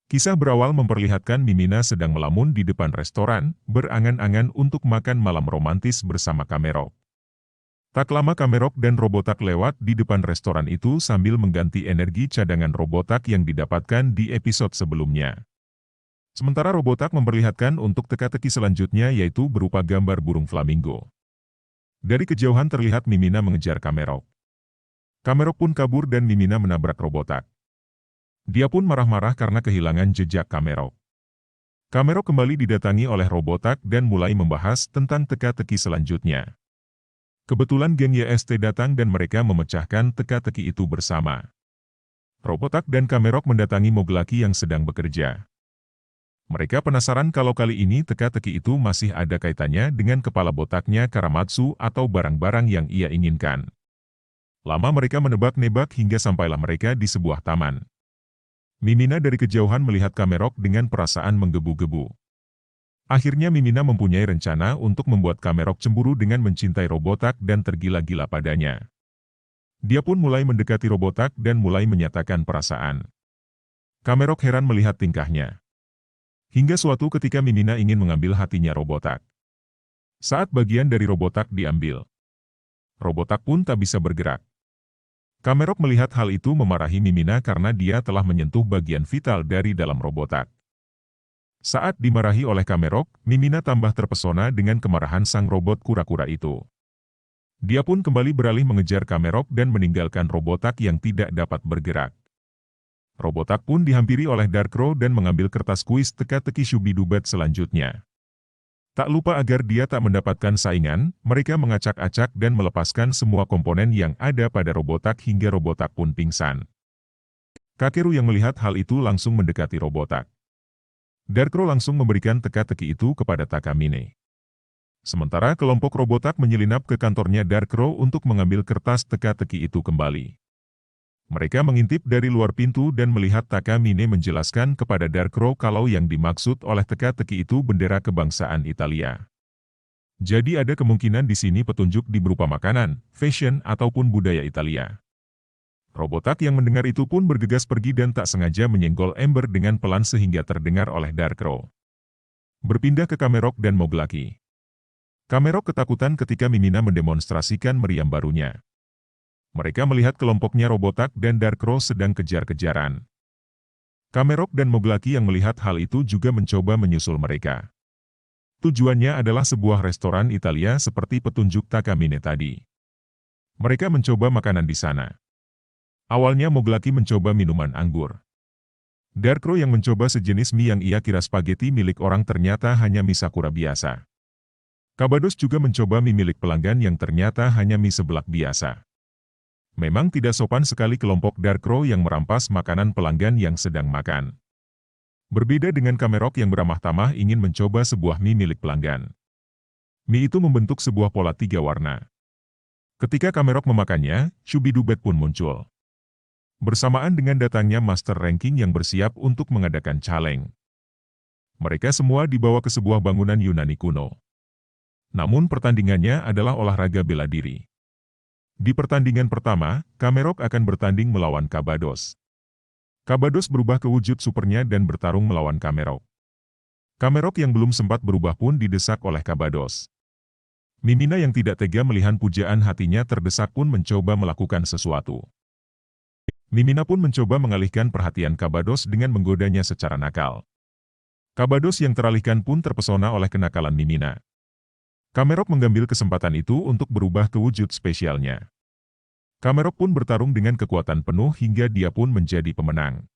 Kisah berawal memperlihatkan Mimina sedang melamun di depan restoran, berangan-angan untuk makan malam romantis bersama Kamerok. Tak lama Kamerok dan Robotak lewat di depan restoran itu sambil mengganti energi cadangan Robotak yang didapatkan di episode sebelumnya. Sementara Robotak memperlihatkan untuk teka-teki selanjutnya yaitu berupa gambar burung flamingo. Dari kejauhan terlihat Mimina mengejar Kamerok. Kamerok pun kabur dan Mimina menabrak Robotak. Dia pun marah-marah karena kehilangan jejak Kamerok. Kamerok kembali didatangi oleh Robotak dan mulai membahas tentang teka-teki selanjutnya. Kebetulan geng YST datang dan mereka memecahkan teka-teki itu bersama. Robotak dan Kamerok mendatangi Moglaki yang sedang bekerja. Mereka penasaran kalau kali ini teka-teki itu masih ada kaitannya dengan kepala botaknya Karamatsu atau barang-barang yang ia inginkan. Lama mereka menebak-nebak hingga sampailah mereka di sebuah taman. Mimina dari kejauhan melihat Kamerok dengan perasaan menggebu-gebu. Akhirnya Mimina mempunyai rencana untuk membuat Kamerok cemburu dengan mencintai Robotak dan tergila-gila padanya. Dia pun mulai mendekati Robotak dan mulai menyatakan perasaan. Kamerok heran melihat tingkahnya. Hingga suatu ketika Mimina ingin mengambil hatinya Robotak. Saat bagian dari Robotak diambil, Robotak pun tak bisa bergerak. Kamerok melihat hal itu memarahi Mimina karena dia telah menyentuh bagian vital dari dalam Robotak. Saat dimarahi oleh Kamerok, Mimina tambah terpesona dengan kemarahan sang robot kura-kura itu. Dia pun kembali beralih mengejar Kamerok dan meninggalkan Robotak yang tidak dapat bergerak. Robotak pun dihampiri oleh Darkrow dan mengambil kertas kuis teka-teki Shubidubet selanjutnya. Tak lupa agar dia tak mendapatkan saingan, mereka ngacak-acak dan melepaskan semua komponen yang ada pada Robotak hingga Robotak pun pingsan. Kakeru yang melihat hal itu langsung mendekati Robotak. Darkrow langsung memberikan teka-teki itu kepada Takamine. Sementara kelompok Robotak menyelinap ke kantornya Darkrow untuk mengambil kertas teka-teki itu kembali. Mereka mengintip dari luar pintu dan melihat Takamine menjelaskan kepada Darkrow kalau yang dimaksud oleh teka-teki itu bendera kebangsaan Italia. Jadi ada kemungkinan di sini petunjuk di berupa makanan, fashion, ataupun budaya Italia. Robotak yang mendengar itu pun bergegas pergi dan tak sengaja menyenggol Ember dengan pelan sehingga terdengar oleh Darkrow. Berpindah ke Kamerok dan Moglaki. Kamerok ketakutan ketika Mimina mendemonstrasikan meriam barunya. Mereka melihat kelompoknya Robotak dan Darkrow sedang kejar-kejaran. Kamerok dan Moglaki yang melihat hal itu juga mencoba menyusul mereka. Tujuannya adalah sebuah restoran Italia seperti petunjuk Takamine tadi. Mereka mencoba makanan di sana. Awalnya Moglaki mencoba minuman anggur. Darkrow yang mencoba sejenis mie yang ia kira spaghetti milik orang ternyata hanya mie Sakura biasa. Kabados juga mencoba mie milik pelanggan yang ternyata hanya mie seblak biasa. Memang tidak sopan sekali kelompok Darkrow yang merampas makanan pelanggan yang sedang makan. Berbeda dengan Kamerok yang beramah tamah ingin mencoba sebuah mie milik pelanggan. Mie itu membentuk sebuah pola 3 warna. Ketika Kamerok memakannya, Shubidubet pun muncul. Bersamaan dengan datangnya Master Ranking yang bersiap untuk mengadakan caleng. Mereka semua dibawa ke sebuah bangunan Yunani kuno. Namun pertandingannya adalah olahraga bela diri. Di pertandingan pertama, Kamerok akan bertanding melawan Kabados. Kabados berubah ke wujud supernya dan bertarung melawan Kamerok. Kamerok yang belum sempat berubah pun didesak oleh Kabados. Mimina yang tidak tega melihat pujaan hatinya terdesak pun mencoba melakukan sesuatu. Mimina pun mencoba mengalihkan perhatian Kabados dengan menggodanya secara nakal. Kabados yang teralihkan pun terpesona oleh kenakalan Mimina. Kamerok mengambil kesempatan itu untuk berubah ke wujud spesialnya. Kamerok pun bertarung dengan kekuatan penuh hingga dia pun menjadi pemenang.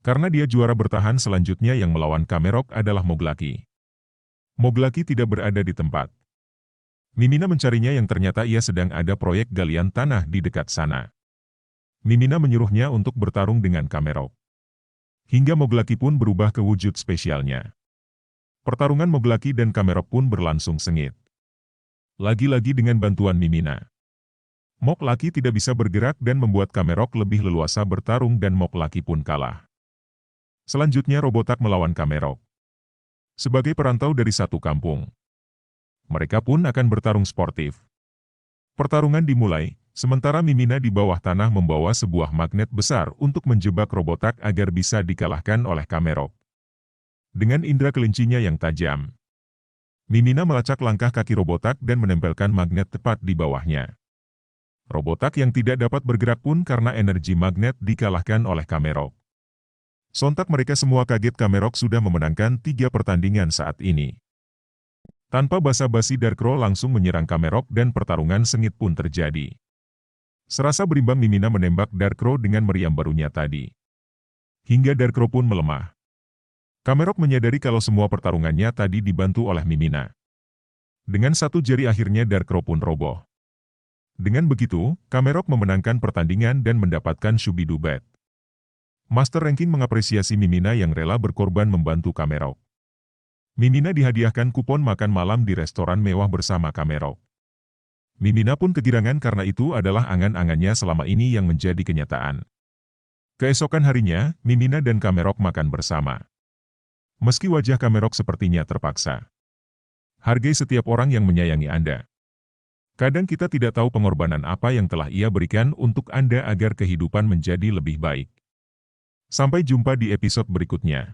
Karena dia juara bertahan selanjutnya yang melawan Kamerok adalah Moglaki. Moglaki tidak berada di tempat. Mimina mencarinya yang ternyata ia sedang ada proyek galian tanah di dekat sana. Mimina menyuruhnya untuk bertarung dengan Kamerok. Hingga Moglaki pun berubah ke wujud spesialnya. Pertarungan Moglaki dan Kamerok pun berlangsung sengit. Lagi-lagi dengan bantuan Mimina. Moglaki tidak bisa bergerak dan membuat Kamerok lebih leluasa bertarung dan Moglaki pun kalah. Selanjutnya Robotak melawan Kamerok. Sebagai perantau dari satu kampung, mereka pun akan bertarung sportif. Pertarungan dimulai, Sementara Mimina di bawah tanah membawa sebuah magnet besar untuk menjebak Robotak agar bisa dikalahkan oleh Kamerok. Dengan indera kelincinya yang tajam, Mimina melacak langkah kaki Robotak dan menempelkan magnet tepat di bawahnya. Robotak yang tidak dapat bergerak pun karena energi magnet dikalahkan oleh Kamerok. Sontak mereka semua kaget Kamerok sudah memenangkan 3 pertandingan saat ini. Tanpa basa-basi Darkro langsung menyerang Kamerok dan pertarungan sengit pun terjadi. Serasa berimbang Mimina menembak Darkro dengan meriam barunya tadi. Hingga Darkro pun melemah. Kamerok menyadari kalau semua pertarungannya tadi dibantu oleh Mimina. Dengan satu jari akhirnya Darkro pun roboh. Dengan begitu, Kamerok memenangkan pertandingan dan mendapatkan Shubidu Bet. Master Ranking mengapresiasi Mimina yang rela berkorban membantu Kamerok. Mimina dihadiahkan kupon makan malam di restoran mewah bersama Kamerok. Mimina pun kegirangan karena itu adalah angan-angannya selama ini yang menjadi kenyataan. Keesokan harinya, Mimina dan Kamerok makan bersama. Meski wajah Kamerok sepertinya terpaksa. Hargai setiap orang yang menyayangi Anda. Kadang kita tidak tahu pengorbanan apa yang telah ia berikan untuk Anda agar kehidupan menjadi lebih baik. Sampai jumpa di episode berikutnya.